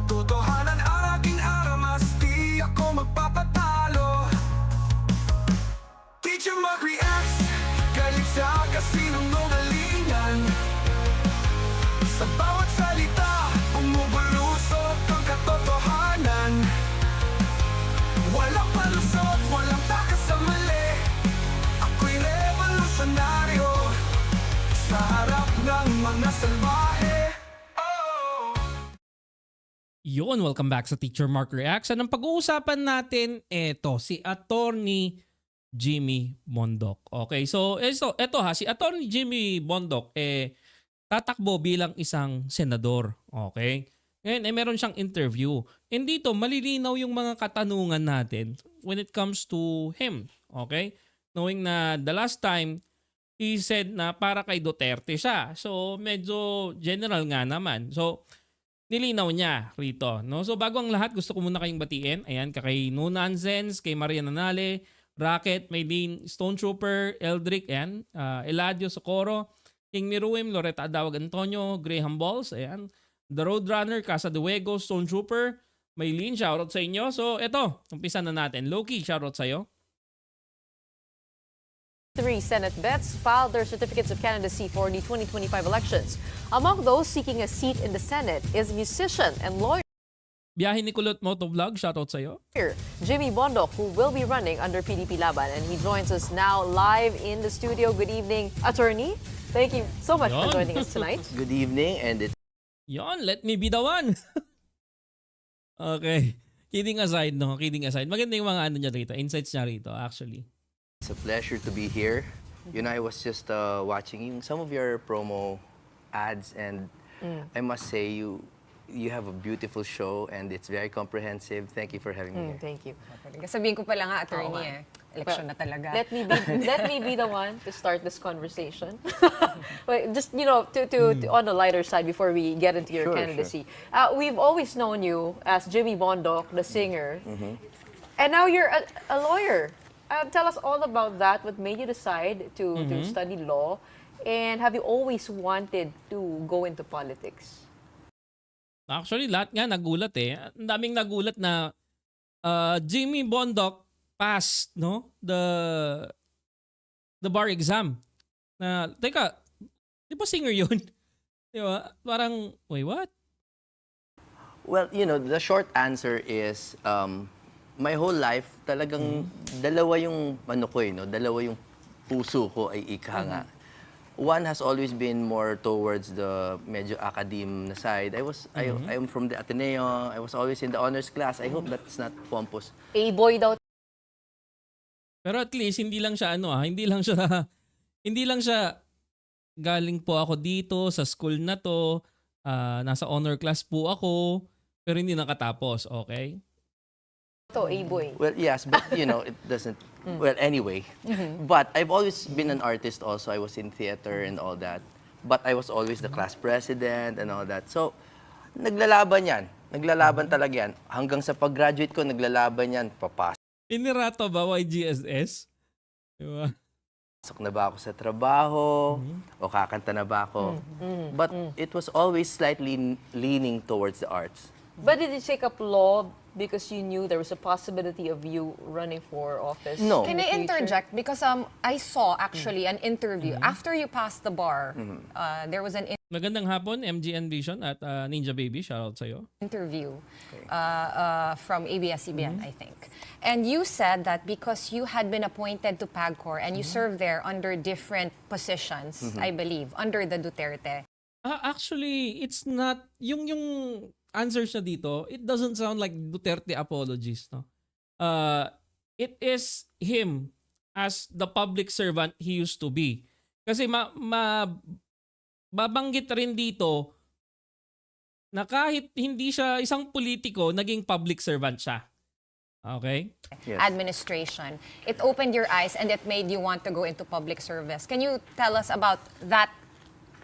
Katotohanan ang aking aramas, di ako magpapatalo. Teacher mag-reacts, galit sa kasinungalingan. Sa bawat salita, bumubulusok ang katotohanan. Walang palusot, walang takas sa mali. Ako'y revolusyonaryo sa harap ng mga salbahe. Yun, welcome back sa Teacher Mark Reacts. Ang pag-uusapan natin, si Atty. Jimmy Bondoc. Okay, so eto ha, si Atty. Jimmy Bondoc, tatakbo bilang isang senador. Okay? Ngayon, meron siyang interview. And dito, malilinaw yung mga katanungan natin when it comes to him. Okay? Knowing na the last time, he said na para kay Duterte siya. So, medyo general nga naman. So, nilinaw niya rito. No? So, bago ang lahat, gusto ko muna kayong batiin. Ayan, kay No Nonsense, kay Maria Nanale, Rocket, Maylene, Stone Trooper, Eldrick, ayan, Eladio Socorro, King Miruim, Loretta Adawag Antonio, Graham Balls, ayan, The Roadrunner, Casa de Huego, Stone Trooper, Maylene, shoutout sa inyo. So, eto, umpisa na natin. Loki, shoutout sa'yo. 3 Senate bets filed their certificates of candidacy for the 2025 elections. Among those seeking a seat in the Senate is musician and lawyer Biyahe ni Kulot Motovlog, shoutout sa'yo. Jimmy Bondoc, who will be running under PDP Laban, and he joins us now live in the studio. Good evening, attorney. Thank you so much for joining us tonight. Good evening, and it's Yon, let me be the one. Okay. Kidding aside, no? Kidding aside. Maganda yung mga ano niya rito, insights niya rito, actually. a pleasure to be here. You know, I was just watching some of your promo ads, and I must say you have a beautiful show, and it's very comprehensive. Thank you for having me here. Thank you. Sabihin ko pala nga, attorney, election na talaga. Let me be the one to start this conversation. Wait, just on the lighter side before we get into your candidacy. We've always known you as Jimmy Bondoc, the singer, and now you're a lawyer. Tell us all about that. What made you decide to study law, and have you always wanted to go into politics? Actually, lahat nga nagulat eh. Ang daming nagulat na Jimmy Bondoc passed, no? The bar exam. Na, teka, di ba singer yun? Di ba? Parang, wait, what? Well, you know, the short answer is my whole life talagang dalawa yung ano ko, no? Dalawa yung puso ko ay ika nga. One has always been more towards the medyo academe na side. I am from the Ateneo. I was always in the honors class. I hope that's not pompous. A-boy daw. Pero at least hindi lang siya hindi lang siya galing po ako dito sa school na to. Nasa honor class po ako, pero hindi nakatapos, okay? To A-boy. Well, yes, but you know, it doesn't. Well, anyway. But I've always been an artist also. I was in theater and all that. But I was always the class president and all that. So, naglalaban yan. Naglalaban talaga yan. Hanggang sa pag-graduate ko, naglalaban yan. Papasok Inirato ba YGSS? Diba? na ba ako sa trabaho? O kakanta na ba ako? But it was always slightly leaning towards the arts. But did you take up law because you knew there was a possibility of you running for office? No. Can I interject? Because I saw actually an interview. After you passed the bar, there was an Magandang hapon, MGN Vision at Ninja Baby. Shoutout sa'yo. interview from ABS-CBN, I think. And you said that because you had been appointed to PA.K.U and you served there under different positions, I believe, under the Duterte. Actually, it's not yung answers na dito, it doesn't sound like Duterte apologies, no? It is him as the public servant he used to be. Kasi babanggit rin dito na kahit hindi siya isang politiko, naging public servant siya. Okay? Yes. Administration. It opened your eyes and it made you want to go into public service. Can you tell us about that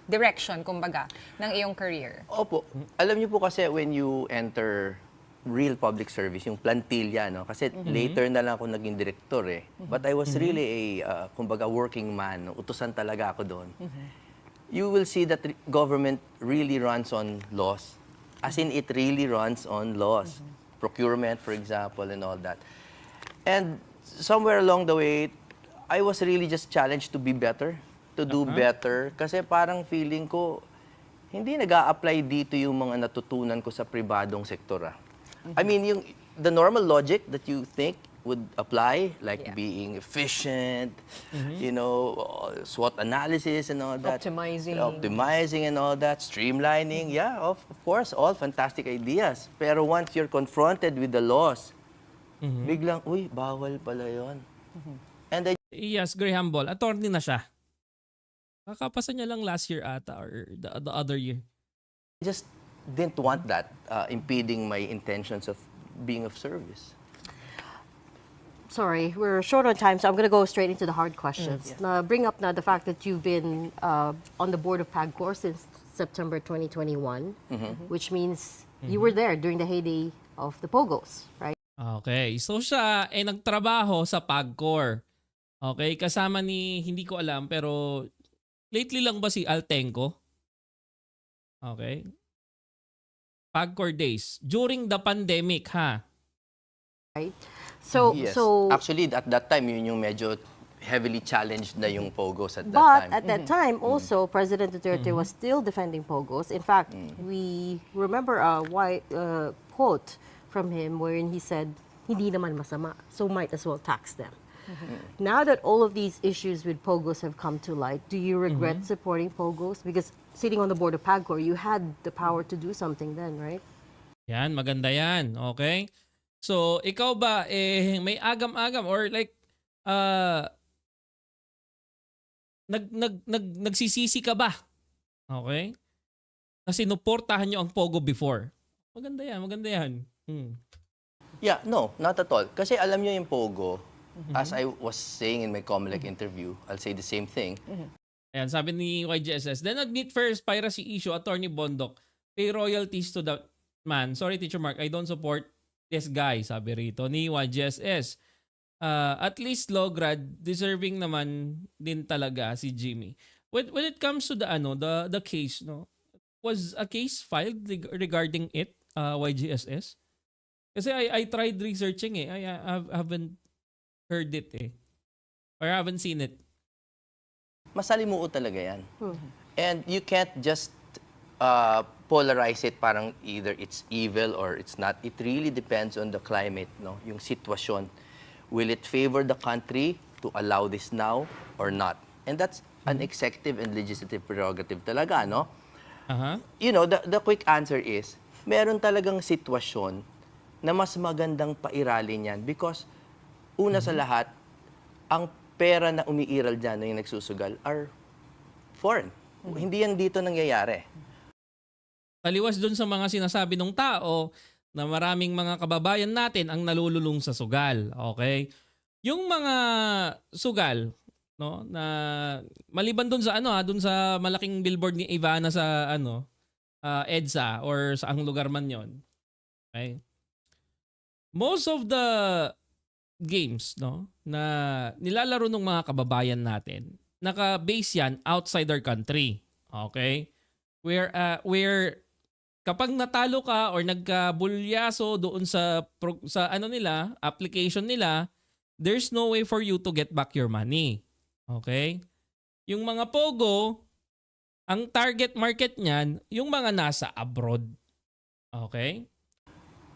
direction, kumbaga, ng iyong career? Opo. Alam niyo po kasi when you enter real public service, yung plantilla, no? Kasi later na lang ako naging director eh. But I was really a, kumbaga, working man. No? Utusan talaga ako doon. You will see that government really runs on laws. As in, it really runs on laws. Procurement, for example, and all that. And somewhere along the way, I was really just challenged to be better, to do better. Kasi parang feeling ko, hindi nag-a-apply dito yung mga natutunan ko sa pribadong sektor. I mean, the normal logic that you think would apply, like being efficient, you know, SWOT analysis and all that. Optimizing and all that, streamlining, yeah, of course, all fantastic ideas. Pero once you're confronted with the laws, biglang, uy, bawal pala yun. And I Yes, Graham Ball. Attorney na siya. Kakapasa niya lang last year ata or the other year. just didn't want that impeding my intentions of being of service. Sorry, we're short on time, so I'm going to go straight into the hard questions. Bring up now the fact that you've been on the board of P.A.K.U since September 2021, which means you were there during the heyday of the POGOs, right? Okay. So siya ay nagtrabaho sa P.A.K.U. Okay, kasama ni, hindi ko alam, pero lately lang ba si Altenco? Okay. P.A.K.U days. During the pandemic, ha? Right. So, Yes. so, Actually, at that time, yun yung medyo heavily challenged na yung POGOs at that but time. at that time, also President Duterte was still defending POGOs. In fact, we remember a quote from him wherein he said, "Hindi naman masama, so might as well tax them." Now that all of these issues with POGOs have come to light, do you regret supporting POGOs? Because sitting on the board of P.A.K.U, you had the power to do something then, right? Yan, maganda yan. Okay? So, ikaw ba, may agam-agam or like, nagsisisi ka ba? Okay? Na sinuportahan nyo ang POGO before. Maganda yan, maganda yan. Yeah, no, not at all. Kasi alam nyo yung POGO, as I was saying in my Comelec interview, I'll say the same thing. Ayan, sabi ni YGSS, then admit first piracy issue, Attorney Bondoc, pay royalties to the man. Sorry, Teacher Mark, I don't support this guy, sabi rito ni YGSS. At least law grad, deserving naman din talaga si Jimmy. When it comes to the case, no, was a case filed regarding it, YGSS? Kasi I tried researching I haven't heard it or haven't seen it. Masalimuot talaga yan. And you can't just polarize it parang either it's evil or it's not. It really depends on the climate, no? Yung sitwasyon. Will it favor the country to allow this now or not? And that's an executive and legislative prerogative talaga, no? You know, the quick answer is, meron talagang sitwasyon na mas magandang pairalin yan because una sa lahat, ang pera na umiiral dyan na yung nagsusugal are foreign. Hindi yan dito nangyayari. Taliwas dun sa mga sinasabi ng tao na maraming mga kababayan natin ang nalululong sa sugal. Okay? Yung mga sugal, no, na maliban dun sa dun sa malaking billboard ni Ivana sa EDSA or sa ang lugar man yon. Okay? Most of the games, no, na nilalaro ng mga kababayan natin, naka-base yan outside our country. Okay? Where kapag natalo ka or nagkabulyaso doon sa nila, application nila, there's no way for you to get back your money. Okay? Yung mga POGO, ang target market niyan, yung mga nasa abroad. Okay?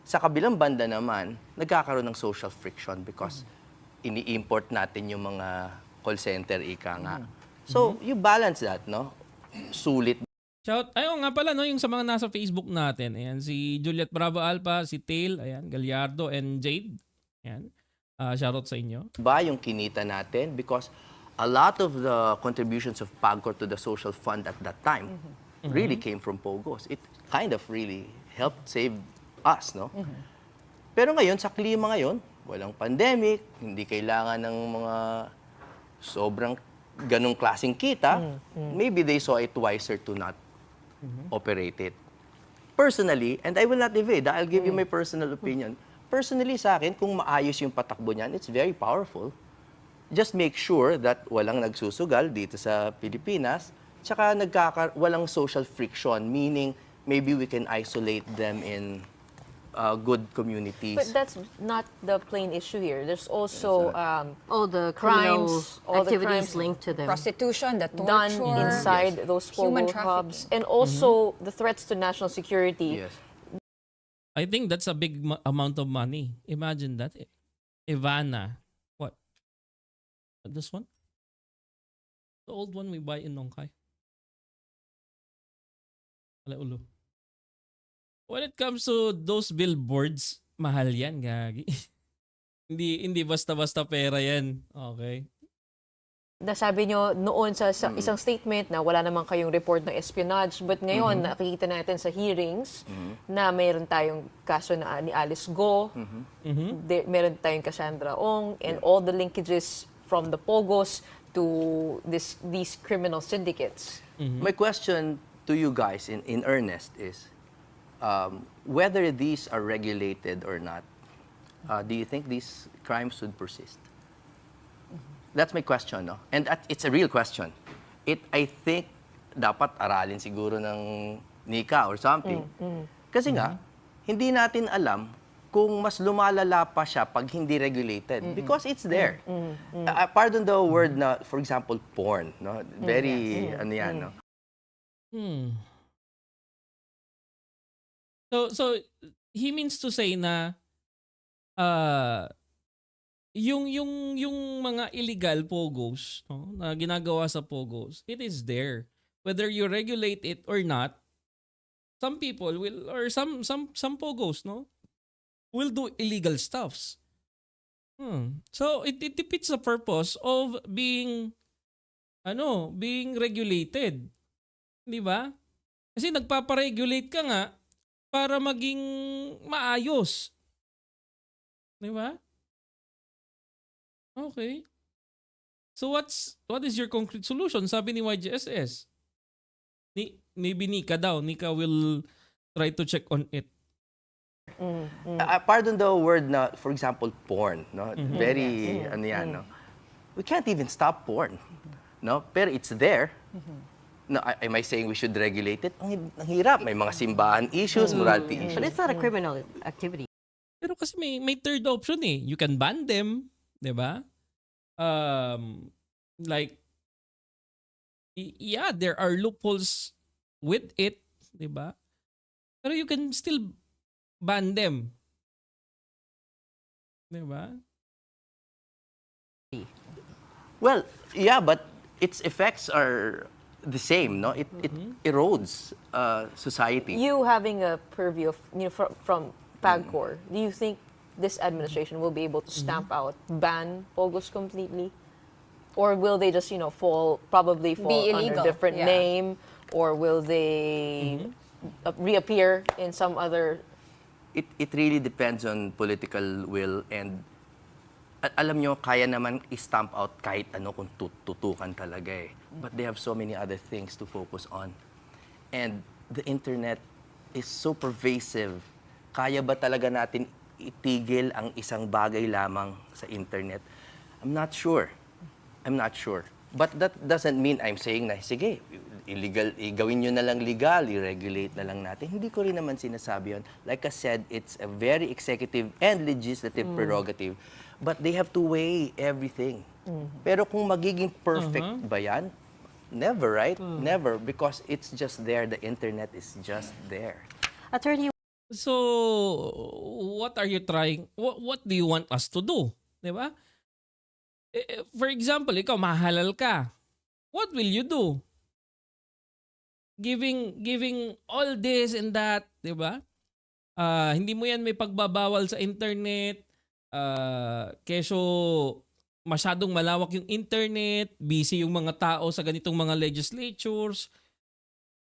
Sa kabilang banda naman, nagkakaroon ng social friction because ini-import natin yung mga call center, ika nga. So, you balance that, no? Sulit. Ayun nga pala, no, yung sa mga nasa Facebook natin. Ayan, si Juliet Bravo Alpha, si Tail, ayan, Gallardo, and Jade. Ayan. Shoutout sa inyo. Ba yung kinita natin? Because a lot of the contributions of P.A.K.U to the social fund at that time really came from POGOs. It kind of really helped save us, no? Pero ngayon, sa klima ngayon, walang pandemic, hindi kailangan ng mga sobrang ganong klaseng kita, maybe they saw it wiser to not operate it. Personally, and I will not evade, I'll give you my personal opinion. Personally sa akin, kung maayos yung patakbo niyan, it's very powerful. Just make sure that walang nagsusugal dito sa Pilipinas, tsaka walang social friction, meaning maybe we can isolate them in good communities. But that's not the plain issue here. There's also All the criminal crimes, all the activities crimes linked to them. Prostitution, the done torture, inside those human POGO hubs, trafficking. and also the threats to national security. Yes. I think that's a big amount of money. Imagine that. Ivana. What? This one? The old one we buy in Nongkai. Wala ulo. When it comes to those billboards, mahal yan, gagi. hindi basta-basta pera yan. Okay. Nasabi nyo noon sa isang statement na wala naman kayong report ng espionage, but ngayon nakikita natin sa hearings na mayroon tayong kaso na ni Alice Go, meron tayong Cassandra Ong, and all the linkages from the POGOs to these criminal syndicates. My question to you guys in earnest is, whether these are regulated or not, do you think these crimes would persist? That's my question, no? And it's a real question. I think dapat aralin siguro ng Nika or something. Kasi nga, hindi natin alam kung mas lumalala pa siya pag hindi regulated. Because it's there. Pardon the word na, for example, porn. No? Very, ano yan, no? So he means to say na yung mga illegal pogos, no, na ginagawa sa pogos, it is there. Whether you regulate it or not, some people will, or some pogos, no, will do illegal stuffs. So it defeats the purpose of being regulated. Di ba? Kasi nagpaparegulate ka nga para maging maayos. Di ba? Okay. So what is your concrete solution? Sabi ni YGSS. Maybe Nika daw. Nika will try to check on it. Pardon the word na, for example, porn. No? Very, ano yan, no? We can't even stop porn. No? Pero it's there. No, am I saying we should regulate it? Ang hirap. May mga simbahan issues, morality issues. But it's not a criminal activity. Pero kasi may third option eh. You can ban them. Diba? Like, yeah, there are loopholes with it. Diba? Pero you can still ban them. Diba? Well, yeah, but its effects are the same, no? It erodes society. You having a purview of, from PAGCOR, do you think this administration will be able to stamp out, ban POGOs completely? Or will they just, probably fall Be under illegal, a different yeah. name? Or will they reappear in some other... It really depends on political will, and alam nyo, kaya naman i-stamp out kahit ano kung tutukan talaga eh. But they have so many other things to focus on. And the internet is so pervasive. Kaya ba talaga natin itigil ang isang bagay lamang sa internet? I'm not sure. But that doesn't mean I'm saying na, sige, illegal, gawin nyo na lang legal, i-regulate na lang natin. Hindi ko rin naman sinasabi yun. Like I said, it's a very executive and legislative prerogative. But they have to weigh everything. Pero kung magiging perfect ba yan? Never, right? Never, because it's just there. The internet is just there. Attorney, So, what are you trying? What do you want us to do? Diba? For example, ikaw mahalal ka. What will you do? Giving all this and that, diba? Hindi mo yan may pagbabawal sa internet. Keso masyadong malawak yung internet, busy yung mga tao sa ganitong mga legislatures.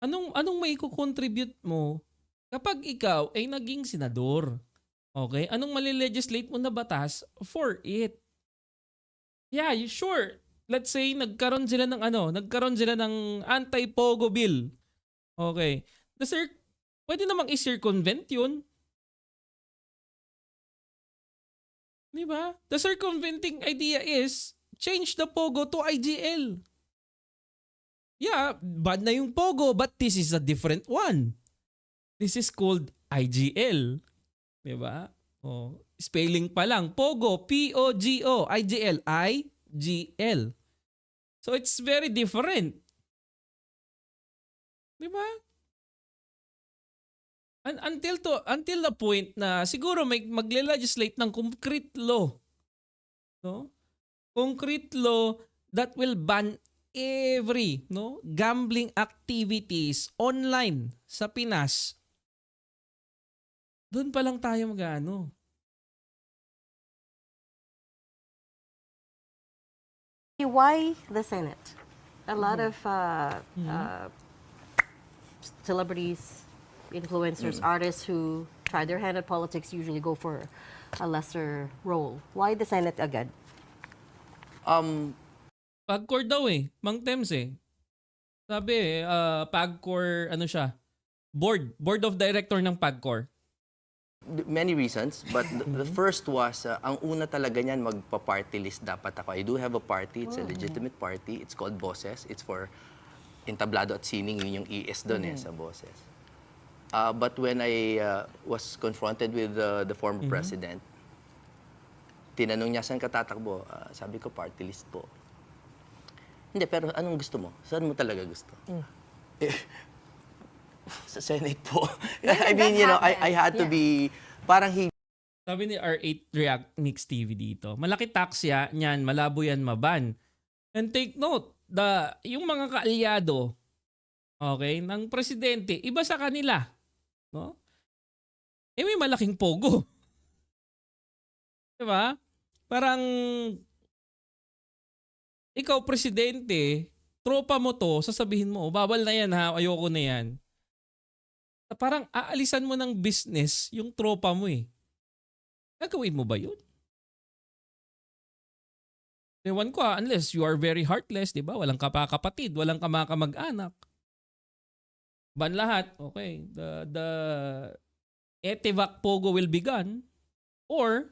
Anong may contribute mo kapag ikaw ay naging senador? Okay? Anong mali-legislate mo na batas for it? Yeah, sure. Let's say nagkaroon sila ng anti-POGO bill. Okay. Pwede namang i-circumvent yun. Diba? The circumventing idea is change the POGO to IGL. Yeah, bad na yung POGO, but this is a different one. This is called IGL. Diba? Oh, spelling pa lang. POGO, P-O-G-O, IGL, I-G-L. So it's very different. Diba? Until the point na siguro magle-legislate ng concrete law. No? Concrete law that will ban every gambling activities online sa Pinas. Doon pa lang tayo mag-ano. Why the Senate? A lot of celebrities, influencers, artists who try their hand at politics usually go for a lesser role. Why the Senate agad? PAG-core daw Mang Tems Sabi PAG-core ano siya? Board of Director ng PAG-core. Many reasons, but the first was, ang una talaga niyan, magpa-party list dapat ako. I do have a party, it's a legitimate party, it's called Boses, it's for entablado at sining, yun yung ES doon sa Boses. But when I was confronted with the former president, tinanong niya, saan ka tatakbo? Sabi ko, party list po. Hindi, pero anong gusto mo? Saan mo talaga gusto? Sa Senate po. I mean, you know, I had to be, parang Sabi ni R8 React Mix TV dito, malaki tax niyan, malabo yan maban. And take note, yung mga kaalyado, okay, ng presidente, iba sa kanila. No? May malaking pogo. Diba? Parang, ikaw presidente, tropa mo to, sasabihin mo, bawal na yan ha, ayoko na yan. Parang aalisan mo ng business yung tropa mo Gagawin mo ba yun? Ewan ko unless you are very heartless, di ba? Walang kapatid, walang kamag-anak. Ban lahat, okay. The Etivac Pogo will be gone. Or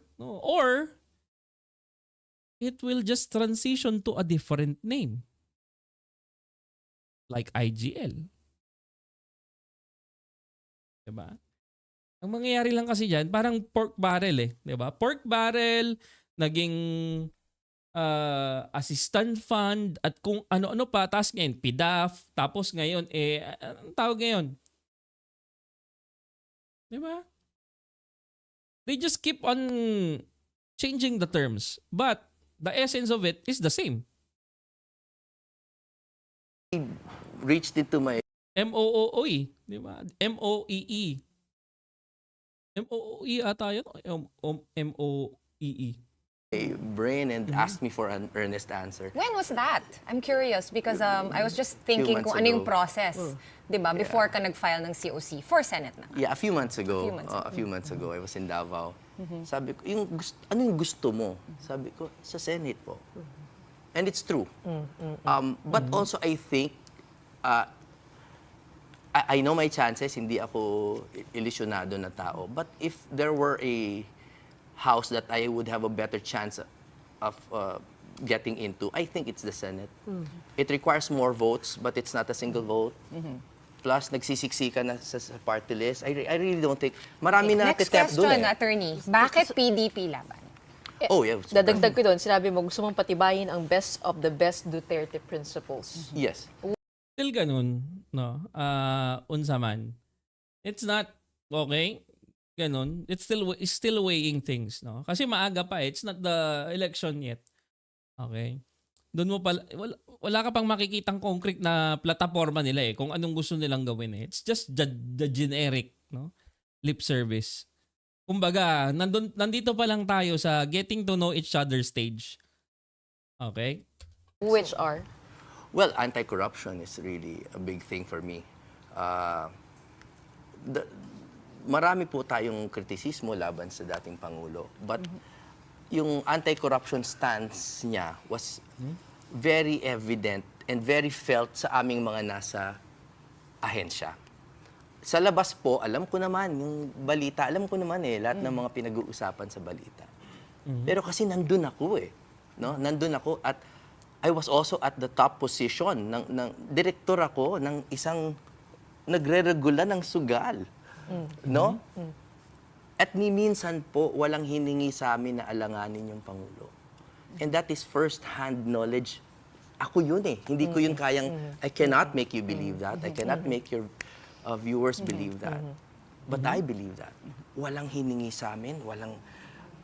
it will just transition to a different name. Like IGL. Diba? Ang mangyayari lang kasi dyan, parang pork barrel diba? Pork barrel, naging assistant fund, at kung ano-ano pa, tapos ngayon, PDAF, tapos ngayon, anong tawag ngayon? Diba? They just keep on changing the terms, but the essence of it is the same. reached into my M-O-O-E, di ba? M-O-E-E. M-O-O-E ata yun? M-O-E-E. brain and asked me for an earnest answer. When was that? I'm curious because I was just thinking months kung ano yung ago. process, 'di ba? Before ka nag-file ng COC for Senate na. Yeah, a few months ago. A few months ago. I was in Davao. Sabi ko, ano yung gusto mo? Sabi ko, sa Senate po. And it's true. But also I think I know my chances, hindi ako ilisyonado na tao. But if there were a house that I would have a better chance of getting into, I think it's the Senate. It requires more votes, but it's not a single vote. Plus, nagsisiksika na sa party list. I really don't think, marami na Next step question, doon attorney. Bakit PDP laban? Oh, yeah. Dadagdag ko doon, sinabi mo gusto mong patibayin ang best of the best Duterte Principles. Yes. Still ganun, no? Unsa man. It's not, okay, ganun. It's still weighing things, no? Kasi maaga pa It's not the election yet. Okay? Doon mo pala, wala ka pang makikitang concrete na plataforma nila kung anong gusto nilang gawin It's just the generic, no? Lip service. Kumbaga, nandito pa lang tayo sa getting to know each other stage. Okay? Which are? Well, anti-corruption is really a big thing for me. Marami po tayong kritisismo laban sa dating Pangulo. But yung anti-corruption stance niya was very evident and very felt sa aming mga nasa ahensya. Sa labas po, alam ko naman, yung balita, alam ko naman lahat ng mga pinag-uusapan sa balita. Pero kasi nandun ako no? Nandun ako at I was also at the top position ng direktor ako ng isang nagre-regula ng sugal. No? At ni minsan po, walang hiningi sa amin na alanganin yung Pangulo. And that is first-hand knowledge. Ako yun eh. Hindi ko yun kayang, I cannot make you believe that. I cannot make your viewers believe that. But I believe that. Walang hiningi sa amin, walang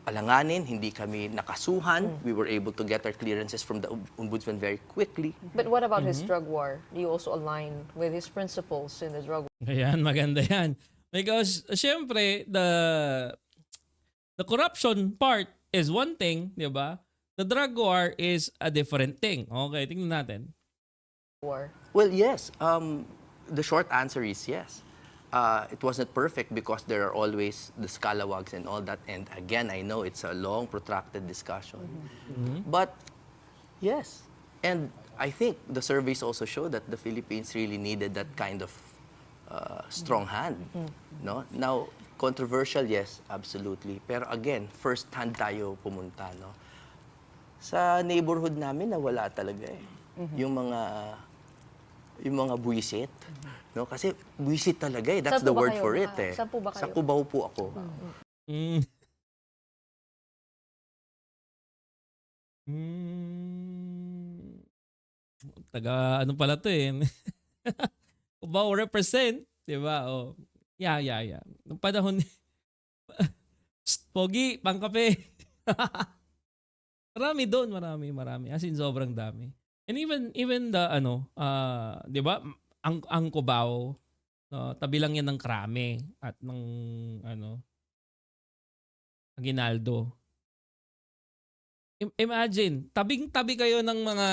alanganin, hindi kami nakasuhan. We were able to get our clearances from the Ombudsman very quickly. But what about his drug war? Do you also align with his principles in the drug war? Ayan, maganda yan. Because, syempre, the corruption part is one thing, di ba? The drug war is a different thing. Okay, tingnan natin. Well, yes. The short answer is yes. It wasn't perfect because there are always the scalawags and all that. And again, I know it's a long, protracted discussion. But yes. And I think the surveys also show that the Philippines really needed that kind of strong hand. No? Now, controversial, yes, absolutely. Pero again, first hand tayo pumunta. No? Sa neighborhood namin, nawala talaga eh. Yung mga buwisit. No? Kasi buwisit talaga eh. That's Saan the po ba word kayo? for it eh. Saan po ba kayo? Sa Cubao po ako. Mm. Taga ano pala to eh. Cubao represent, 'di ba? Oh. Yeah. Nung panahon ni Pogi, pangkape. Marami doon, marami. As in sobrang dami. And even the 'di ba? Ang Cubao, no, tabi lang yan ng Krame at ng Aguinaldo. Imagine, tabing-tabi kayo ng mga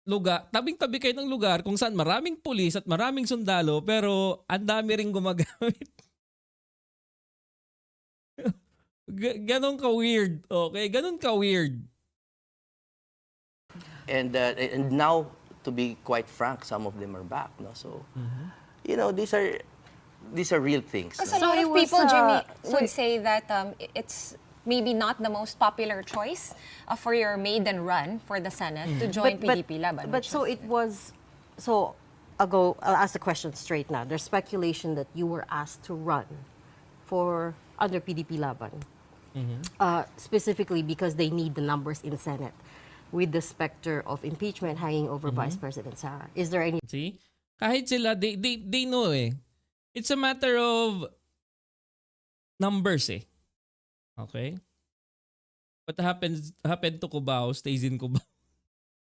lugar, tabing-tabi kayo ng lugar kung saan maraming pulis at maraming sundalo pero ang dami ring gumagamit. Ganon ka-weird. Okay? Ganon ka-weird. And now, to be quite frank, some of them are back. No? So, you know, these are real things. Because no? a lot it of was, people, Jimmy, so would say that it's maybe not the most popular choice for your maiden run for the Senate to join PDP Laban. But which so was- it was, I'll ask the question straight now. There's speculation that you were asked to run for under PDP Laban. Specifically because they need the numbers in Senate with the specter of impeachment hanging over Vice President Sara. Is there any See? Kahit sila, they know eh. It's a matter of numbers eh. Okay? What happened to Cubao stays in Cubao.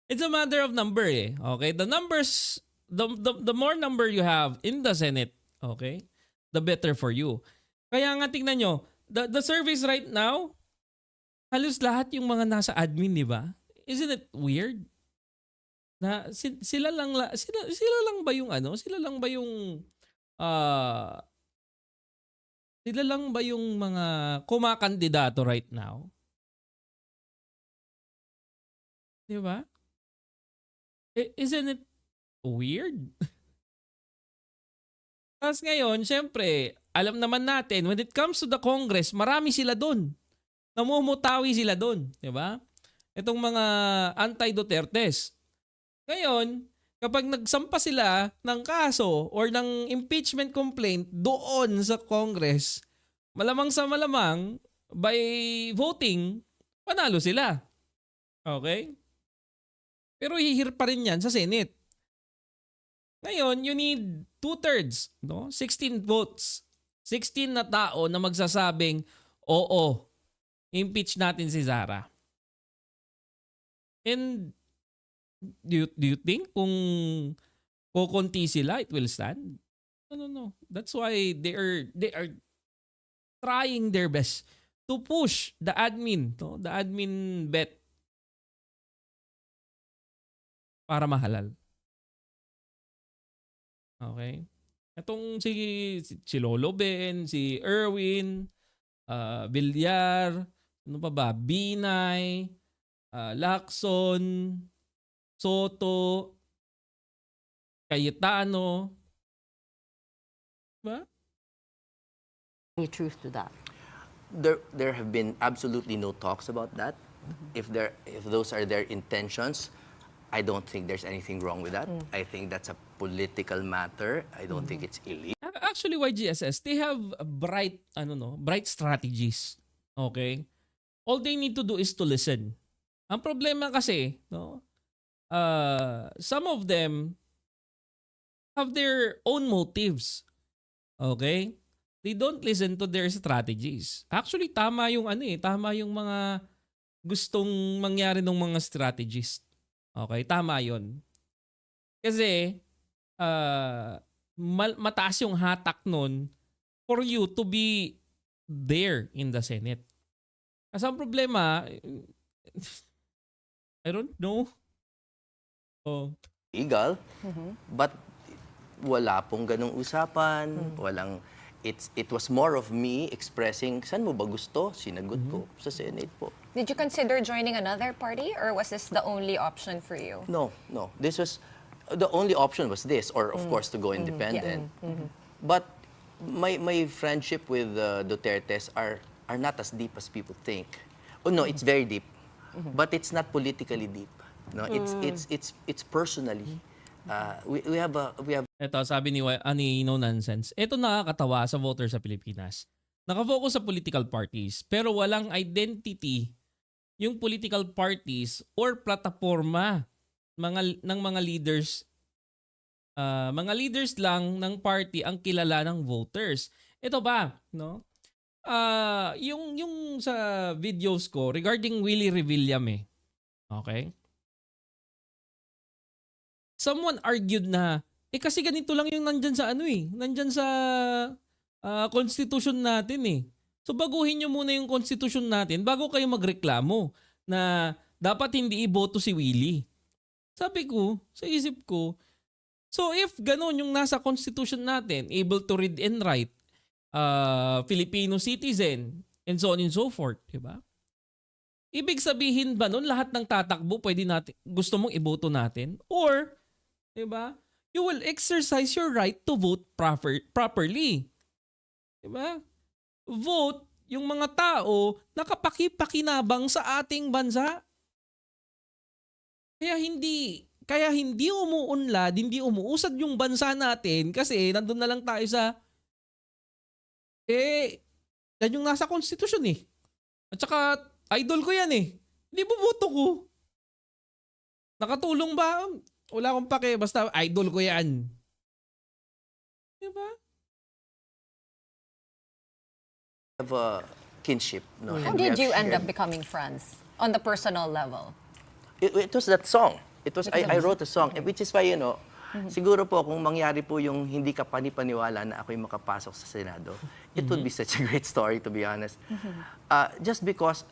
It's a matter of number eh. Okay? The numbers, the more number you have in the Senate, okay, the better for you. Kaya nga tingnan nyo, the service right now, halos lahat yung mga nasa admin, di ba? Isn't it weird? Na sila lang ba yung sila lang ba yung mga kumakandidato right now? Di ba? Isn't it weird? Tapos ngayon, syempre, alam naman natin, when it comes to the Congress, marami sila doon. Namumutawi sila doon. Di ba? Itong mga anti-Dutertes. Ngayon, kapag nagsampa sila ng kaso or ng impeachment complaint doon sa Congress, malamang sa malamang, by voting, panalo sila. Okay? Pero hihir pa rin yan sa Senate. Ngayon, you need 2/3, no? 16 votes. 16 na tao na magsasabing, oo, impeach natin si Sara. And do you think kung kukunti sila, it will stand? No. That's why they are trying their best to push the admin, no? The admin bet para mahalal. Okay? Itong si Lolo Ben, si Erwin, Villar, ano pa ba? Binay, Lacson, Soto, Cayetano. Ba? truth to that? There have been absolutely no talks about that. If those are their intentions, I don't think there's anything wrong with that. I think that's a political matter. I don't think it's illegal. Actually, YGSS, they have bright, bright strategies. Okay? All they need to do is to listen. Ang problema kasi, some of them have their own motives. Okay? They don't listen to their strategies. Actually, tama yung tama yung mga gustong mangyari ng mga strategists. Okay? Tama yun. Kasi, mataas yung hatak nun for you to be there in the Senate. Kasi ang problema, I don't know. Legal, but wala pong ganong usapan. Walang, it was more of me expressing, saan mo ba gusto? Sinagot ko sa Senate po. Did you consider joining another party, or was this the only option for you? No. This was, the only option was this, or of course to go independent. But my friendship with Dutertes are not as deep as people think. Oh no, it's very deep, but it's not politically deep. No, it's personally. We have. Ito, sabi ni No Nonsense, ito nakakatawa sa voters sa Pilipinas. Nakafocus sa political parties, pero walang identity yung political parties or plataforma ng mga leaders. Mga leaders lang ng party ang kilala ng voters. Ito ba, no? Yung sa videos ko regarding Willie Revillame, okay? Someone argued na, kasi ganito lang yung nandyan sa nandyan sa constitution natin eh. So baguhin nyo muna yung constitution natin bago kayo magreklamo na dapat hindi iboto si Willie. Sabi ko, sa isip ko, so if ganun yung nasa constitution natin, able to read and write, Filipino citizen, and so on and so forth, diba? Ibig sabihin ba nun lahat ng tatakbo pwede natin, gusto mong iboto natin? Or, diba, you will exercise your right to vote properly. Diba? Vote yung mga tao na kapaki-pakinabang sa ating bansa. Kaya hindi umuunlad, hindi umuusad yung bansa natin kasi nandun na lang tayo sa yan yung nasa konstitusyon eh. At saka idol ko yan eh. Hindi boboto ko. Nakatulong ba? Wala akong pake, basta idol ko yan. Diba? Have a kinship. No? How And we did have you end shared- up becoming friends on the personal level? It was that song. It was I wrote a song, which is why, siguro po kung mangyari po yung hindi ka panipaniwala na ako'y makapasok sa Senado, it would be such a great story, to be honest. Just because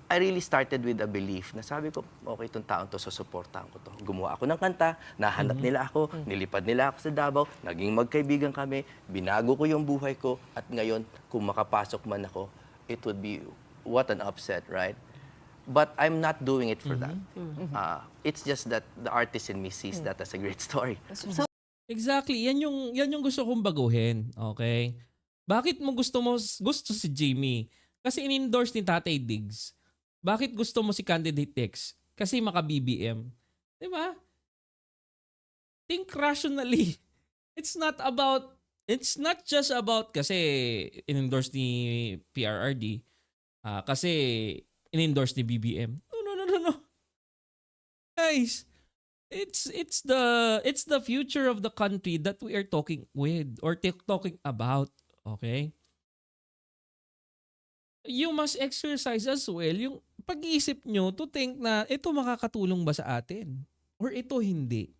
I really started with a belief na sabi ko, okay, itong taon to, susuportahan ko to. Gumawa ako ng kanta, nahanap nila ako, nilipad nila ako sa Davao, naging magkaibigan kami, binago ko yung buhay ko, at ngayon, kung makapasok man ako, it would be, what an upset, right? But I'm not doing it for that. It's just that the artist in me sees that as a great story. Exactly. Yan yung gusto kong baguhin. Okay? Bakit mo gusto si Jimmy? Kasi in-endorse ni Tatay Diggs. Bakit gusto mo si Candidate X? Kasi maka-BBM. Diba? Think rationally. It's not just about kasi in-endorse ni PRRD. Kasi in-endorse ni BBM. No. Guys, it's the future of the country that we are talking with or talking about. Okay? You must exercise as well yung pag-iisip nyo to think na ito makakatulong ba sa atin? Or ito hindi?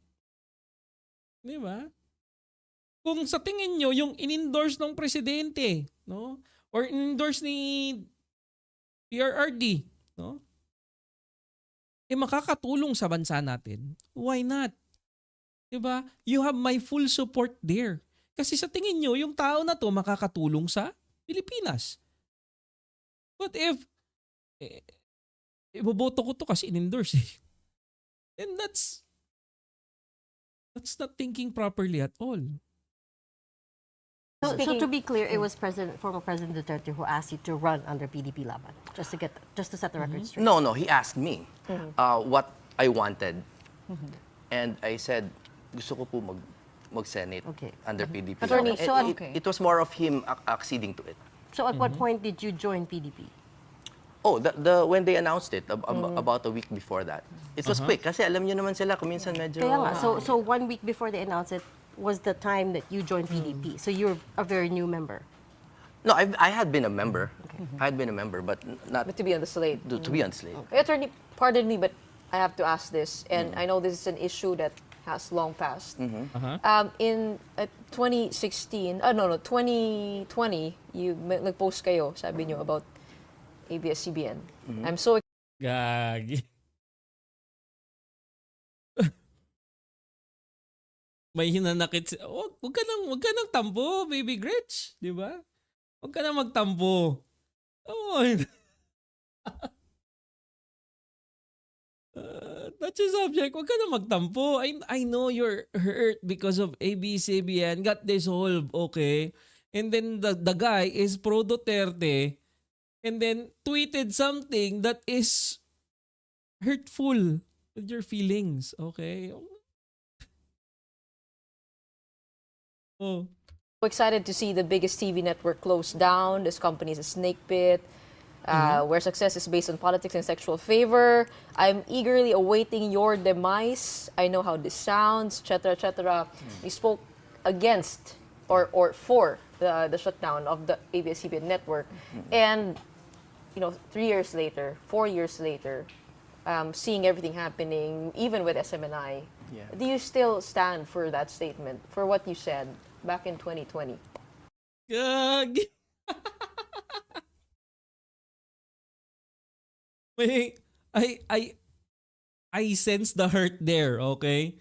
Di ba? Kung sa tingin nyo yung in-endorse ng presidente, no? Or in-endorse ni PRRD, no? Makakatulong sa bansa natin. Why not? Diba? You have my full support there. Kasi sa tingin nyo, yung tao na to makakatulong sa Pilipinas. But if iboboto ko to kasi in-endorse eh. And that's not thinking properly at all. So to be clear, it was former President Duterte who asked you to run under PDP Laban, just to set the record straight. No, he asked me what I wanted And I said, gusto ko po mag-Senate Okay. under PDP. Attorney, And so it was more of him acceding to it. So at what point did you join PDP? Oh, when they announced it, about a week before that. It was quick, kasi alam niyo naman sila, kung minsan medyo... Kaya nga, so 1 week before they announced it was the time that you joined PDP. So you're a very new member. No, I had been a member. I had been a member, but not But to be on the slate. to be on slate. Attorney, pardon me, but I have to ask this, and I know this is an issue that has long passed. In 2016, 2020, you nag-post kayo, sabi nyo, about ABS-CBN. I'm so Gagi. May hinanakit si... Oh, wag ka nang tampo, baby Gretch. Di ba? Wag ka nang magtampo. Oh, that's your subject. Wag ka nang magtampo. I know you're hurt because of ABS-CBN. Got dissolved, okay? And then the guy is pro Duterte and then tweeted something that is hurtful with your feelings, okay? Oh. excited to see the biggest TV network close down. This company is a snake pit, where success is based on politics and sexual favor. I'm eagerly awaiting your demise. I know how this sounds, etc., etc. We spoke against or for the shutdown of the ABS-CBN network, and 3 years later, 4 years later, seeing everything happening, even with SMNI, do you still stand for that statement, for what you said back in 2020? Gag. May, I sense the hurt there, okay?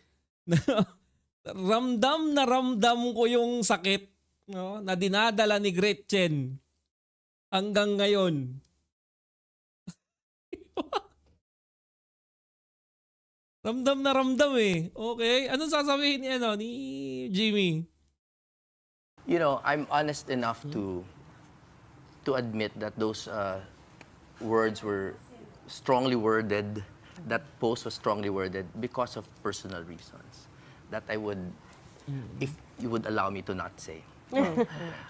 Ramdam na ramdam ko yung sakit, no, na dinadala ni Gretchen hanggang ngayon. Ramdam na ramdam eh. Okay? Anong sasabihin ni Jimmy? I'm honest enough to admit that those words were strongly worded. That post was strongly worded because of personal reasons that I would, if you would allow me to not say.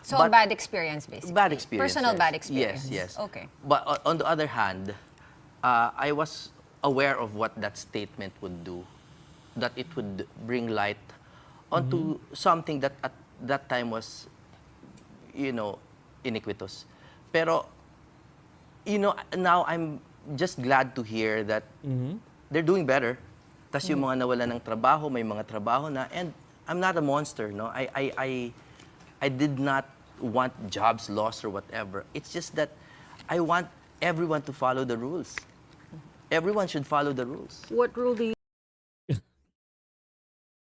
So But- a bad experience, basically. Bad experience. Personal yes. bad experience. Yes, yes. Okay. But on the other hand, I was aware of what that statement would do, that it would bring light onto something that at that time was, iniquitous. Pero, now I'm just glad to hear that they're doing better. Tas yung mga nawala ng trabaho, may mga trabaho na, and I'm not a monster, no? I did not want jobs lost or whatever. It's just that I want everyone to follow the rules. Everyone should follow the rules. What rule do you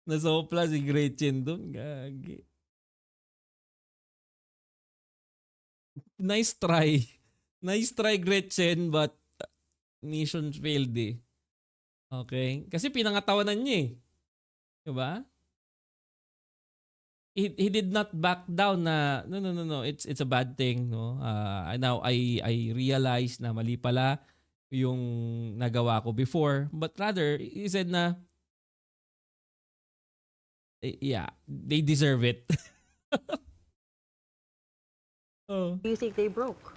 Nasopla si Gretchen dun. Gagi. Nice try. Nice try, Gretchen, but mission failed eh. Okay? Kasi pinangatawanan niya eh. Diba? He did not back down na no, it's a bad thing, no. Now I realize na mali pala yung nagawa ko before, but rather he said na they deserve it. Oh. think they broke?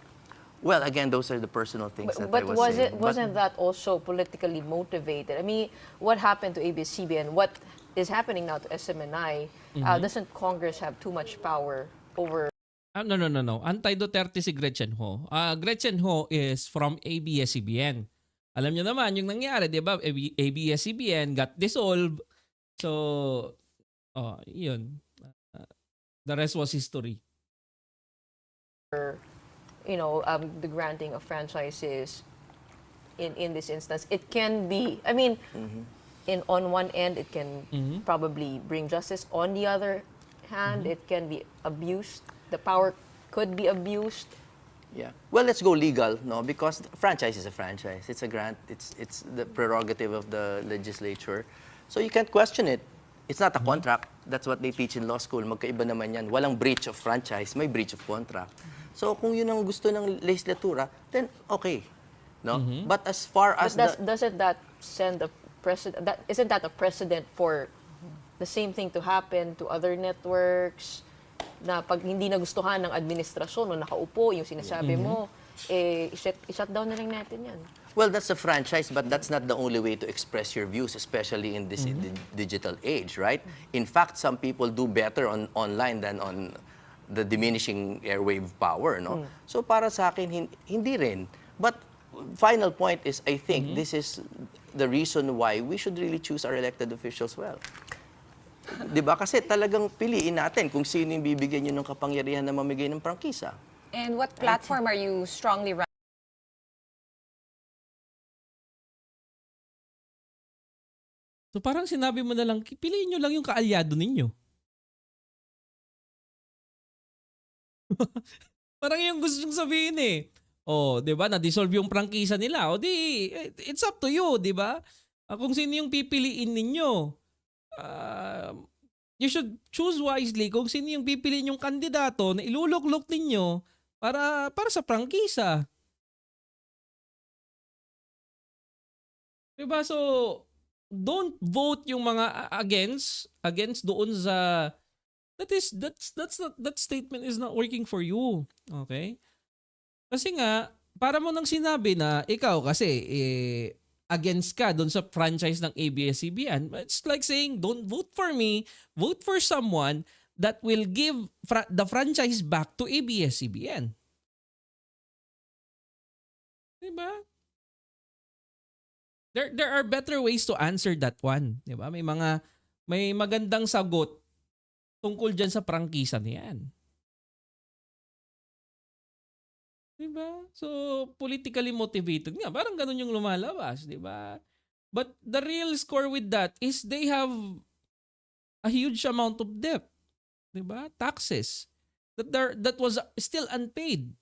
Well, again, those are the personal things that I But was saying. wasn't that also politically motivated? I mean, what happened to ABS-CBN? What is happening now to SMNI? Doesn't Congress have too much power over? No. Anti-Duterte si Gretchen Ho. Gretchen Ho is from ABS-CBN. Alam niyo naman yung nangyari, di ba? ABS-CBN got dissolved. So, yun. The rest was history. The granting of franchises in this instance. It can be, I mean, on one end, it can probably bring justice. On the other hand, it can be abused. The power could be abused. Yeah. Well, let's go legal, no? Because franchise is a franchise. It's a grant. It's the prerogative of the legislature. So you can't question it. It's not a contract. That's what they teach in law school. Magkaiba naman yan. Walang breach of franchise, may breach of contract. So kung yun ang gusto ng legislatura, then okay. No? But as far as But doesn't that send a precedent? Isn't that a precedent for the same thing to happen to other networks? Na pag hindi nagustuhan ng administrasyon o nakaupo yung sinasabi mo, i-shut down na lang natin yan. Well, that's a franchise, but that's not the only way to express your views, especially in this digital age, right? In fact, some people do better online than on the diminishing airwave power, no? So para sa akin, hindi rin. But final point is, I think this is the reason why we should really choose our elected officials well. Diba? Kasi talagang piliin natin kung sino yung bibigyan nyo ng kapangyarihan na mamigay ng prangkisa. And what platform are you strongly running? So parang sinabi mo na lang, piliin nyo lang yung kaalyado ninyo. Parang yung gusto nyong sabihin eh. Oh, 'di ba? Na-dissolve yung prangkisa nila. O di it's up to you, 'di ba? Kung sino yung pipiliin ninyo. You should choose wisely kung sino yung pipiliin yung kandidato na iluluklok ninyo para sa prangkisa. 'Di ba? So don't vote yung mga against doon sa that statement is not working for you. Okay? Kasi nga, para mo nang sinabi na ikaw kasi against ka doon sa franchise ng ABS-CBN, it's like saying, don't vote for me, vote for someone that will give the franchise back to ABS-CBN. Diba? There are better ways to answer that one. Diba? May magandang sagot tungkol dyan sa prangkisa niyan. Diba? So, politically motivated nga. Parang ganun yung lumalabas. Diba? But the real score with that is they have a huge amount of debt. Diba? Taxes. That was still unpaid.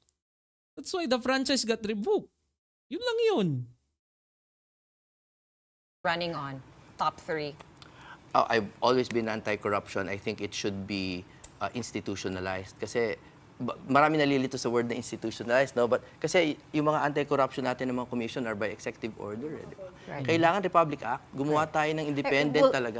That's why the franchise got revoked. Yun lang yun. Running on top 3. I've always been anti-corruption. I think it should be institutionalized. Kasi marami nalilito sa word na institutionalized, no? But kasi yung mga anti-corruption natin ng mga commission are by executive order. Di ba? Right. Kailangan Republic Act. Gumawa tayo ng independent talaga.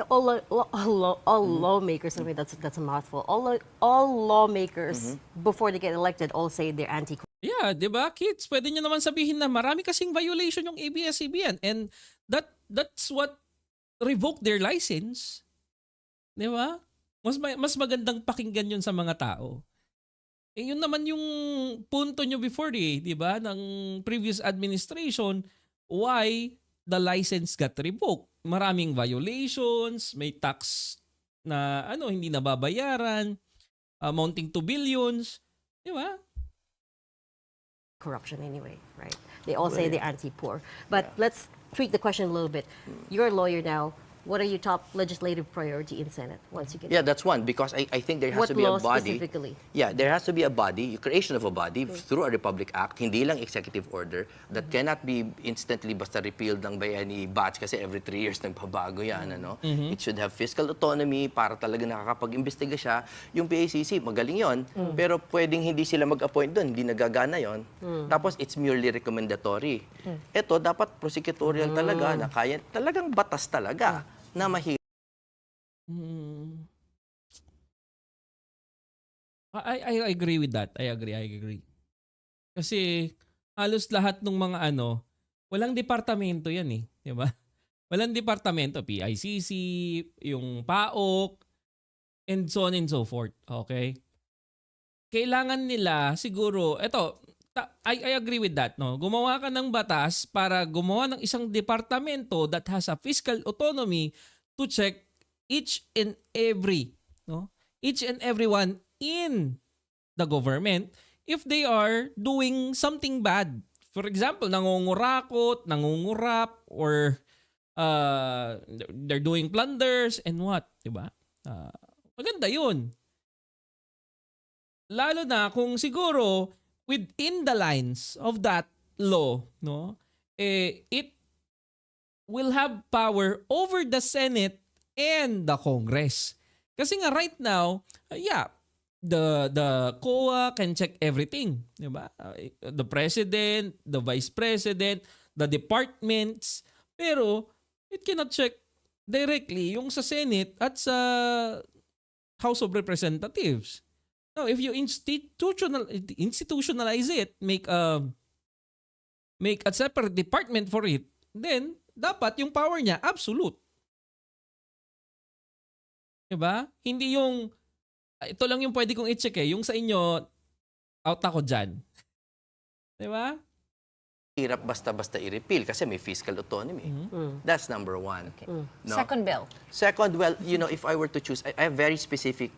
All lawmakers, I mean, that's a mouthful. All lawmakers, before they get elected, all say they're anti-corruption. Yeah, 'di ba? Kids, pwede niyo naman sabihin na marami kasing violation yung ABS-CBN and that's what revoked their license. 'Di ba? Mas magandang pakinggan 'yun sa mga tao. Eh yun naman yung punto nyo before 'di ba, ng previous administration, why the license got revoked. Maraming violations, may tax na hindi nababayaran, amounting to billions, 'di ba? Corruption anyway, right? They all say they're anti-poor. But let's tweak the question a little bit. You're a lawyer now. What are your top legislative priority in Senate once you get Yeah, that's one. Because I think there has to be a What law body. specifically? Yeah, there has to be a body, creation of a body through a Republic Act, hindi lang executive order, that cannot be instantly basta repealed lang by any batch kasi every 3 years nagbabago yan. Ano? It should have fiscal autonomy para talaga nakakapag-imbestiga siya. Yung PACC, magaling yon, pero pwedeng hindi sila mag-appoint doon, hindi nagagana yon. Tapos it's merely recommendatory. Ito, dapat prosecutorial talaga, na kaya, talagang batas talaga na mahirap. I agree with that. I agree. Kasi halos lahat ng mga walang departamento yan eh. Di ba? Walang departamento. PICC, yung PAOK, and so on and so forth. Okay? Kailangan nila siguro, I agree with that. No? Gumawa ka ng batas para gumawa ng isang departamento that has a fiscal autonomy to check each and everyone in the government if they are doing something bad. For example, nangungurakot, nangungurap, or they're doing plunders and what, diba? Maganda yun. Lalo na kung siguro within the lines of that law, no, it will have power over the Senate and the Congress. Kasi nga right now, the COA can check everything, di ba? The president, the vice president, the departments. Pero it cannot check directly yung sa Senate at sa House of Representatives. Now, if you institutionalize it, make a separate department for it, then dapat yung power niya absolute. Diba? Hindi yung ito lang yung pwede kong i-check eh. Yung sa inyo, out ako dyan. Diba? Hirap basta-basta i-repeal kasi may fiscal autonomy. That's number one. No? Second bill. Second, well, you know, if I were to choose, I have very specific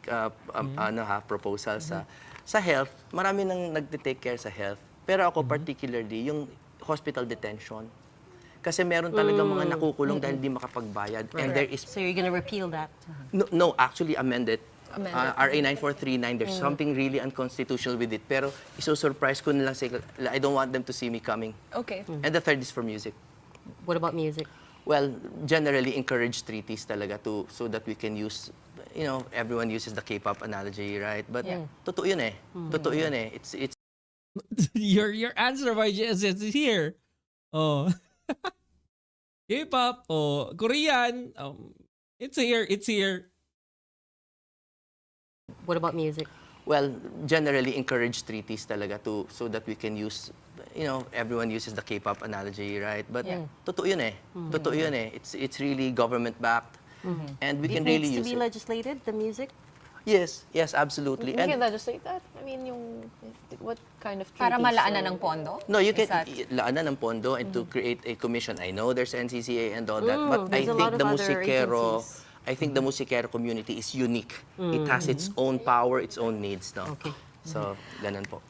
proposal sa health. Marami nang nagte-take care sa health. Pero ako particularly, yung hospital detention. Kasi meron talagang mga nakukulong dahil di makapagbayad. And there is... So you're gonna repeal that? No, actually amend it. RA 9439, there's something really unconstitutional with it. Pero iso-surprise ko na lang sila. I don't want them to see me coming. Okay. And the third is for music. What about music? Well, generally encourage treaties talaga so that we can use, you know, everyone uses the K-pop analogy, right? But totoo yun eh. Totoo yun eh. It's your answer by JS is here. Oh. K-pop, Korean, it's here. What about music? well, generally encourage treaties talaga so that we can use, you know, everyone uses the K-pop analogy, right? But totoo yun eh. Totoo yun eh. It's really government backed. And we can really It needs use to be it. legislated, the music? Yes, absolutely. We can legislate that? I mean, what kind of Para treaties, malaanan ng pondo? No, you can Is that- laanan ng pondo and to create a commission. I know there's NCCA and all that, but I there's a lot think of the other musikero, agencies. I think the musikero community is unique. It has its own power, its own needs, no? Okay. So, ganun po.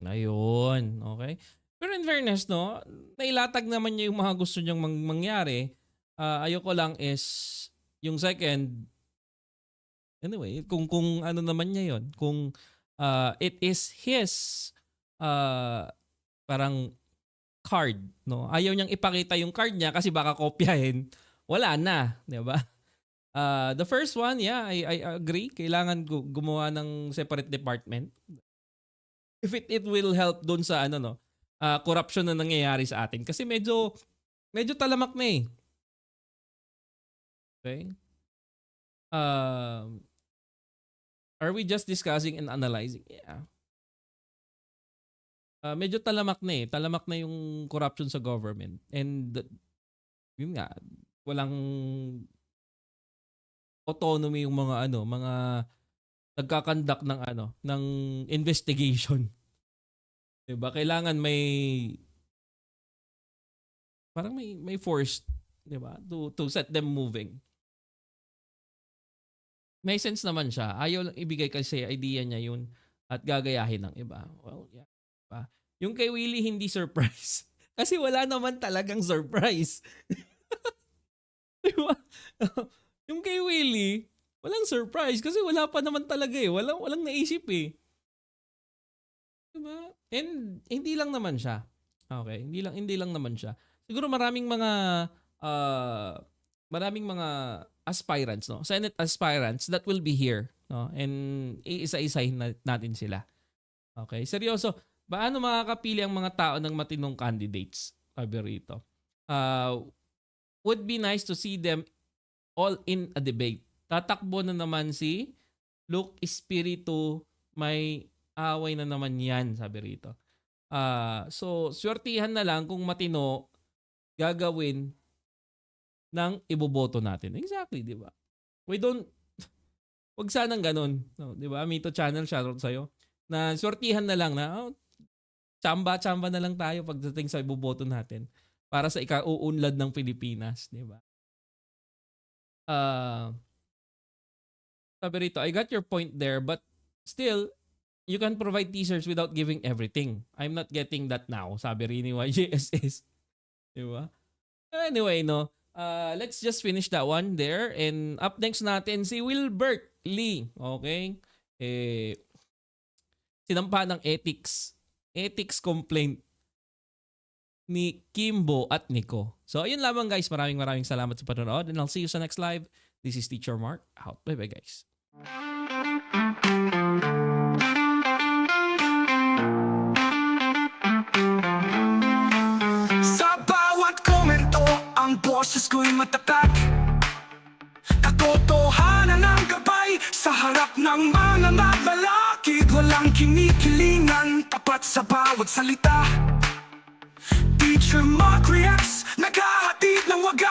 Ayun, okay. Pero in fairness, no, nailatag naman niya yung mga gusto niyang mangyari. Ayoko lang is yung second, anyway, kung ano naman niya yon, kung it is his parang card, no? Ayaw niyang ipakita yung card niya kasi baka kopyahin. Wala na, 'di ba? The first one, yeah, I agree. Kailangan gumawa ng separate department. If it will help doon sa corruption na nangyayari sa atin kasi medyo talamak na eh. Okay? Are we just discussing and analyzing? Yeah. Medyo talamak na eh. Talamak na yung corruption sa government. And yun nga, walang autonomy yung mga mga nagkakandak ng investigation. 'Di ba? Kailangan parang may force, 'di ba? To set them moving. May sense naman siya. Ayaw lang ibigay kasi idea niya yun at gagayahin ng iba. Well, yeah. Diba? Yung kay Willie hindi surprise. Kasi wala naman talagang surprise. Diba? Yung kay Willie, walang surprise kasi wala pa naman talaga eh. Walang naisip eh. Diba? And hindi lang naman siya. Okay, hindi lang naman siya. Siguro maraming mga aspirants, no? Senate aspirants that will be here, no? And iisa-isahin natin sila. Okay, seryoso. Paano makakapili ang mga tao ng matinong candidates? Sabi rito. Would be nice to see them all in a debate. Tatakbo na naman si Luke Espiritu, may away na naman yan, sabi rito. So, swertihan na lang kung matino gagawin ng iboboto natin. Exactly, di ba? Wag sanang ganun. No, di ba? Mito Channel, shoutout sa'yo. Na swertihan na lang na, tsamba-tsamba na lang tayo pagdating sa iboboto natin para sa ikauunlad ng Pilipinas, di ba? Sabi rito, I got your point there, but still, you can provide teasers without giving everything. I'm not getting that now, sabi rin ni YJSS. Di ba? Anyway, no, let's just finish that one there. And up next natin si Wilbert Lee. Okay? Sinampa ng ethics complaint ni Kimbo at Nico. So, ayun lamang guys. Maraming salamat sa panonood. And I'll see you sa next live. This is Teacher Mark. Out. Bye-bye guys. Sa bawat komento, ang boss Ang mga malalakid, walang kinikilingan, tapat sa bawat salita. Teacher Mark reacts, naghahatid ng wagas.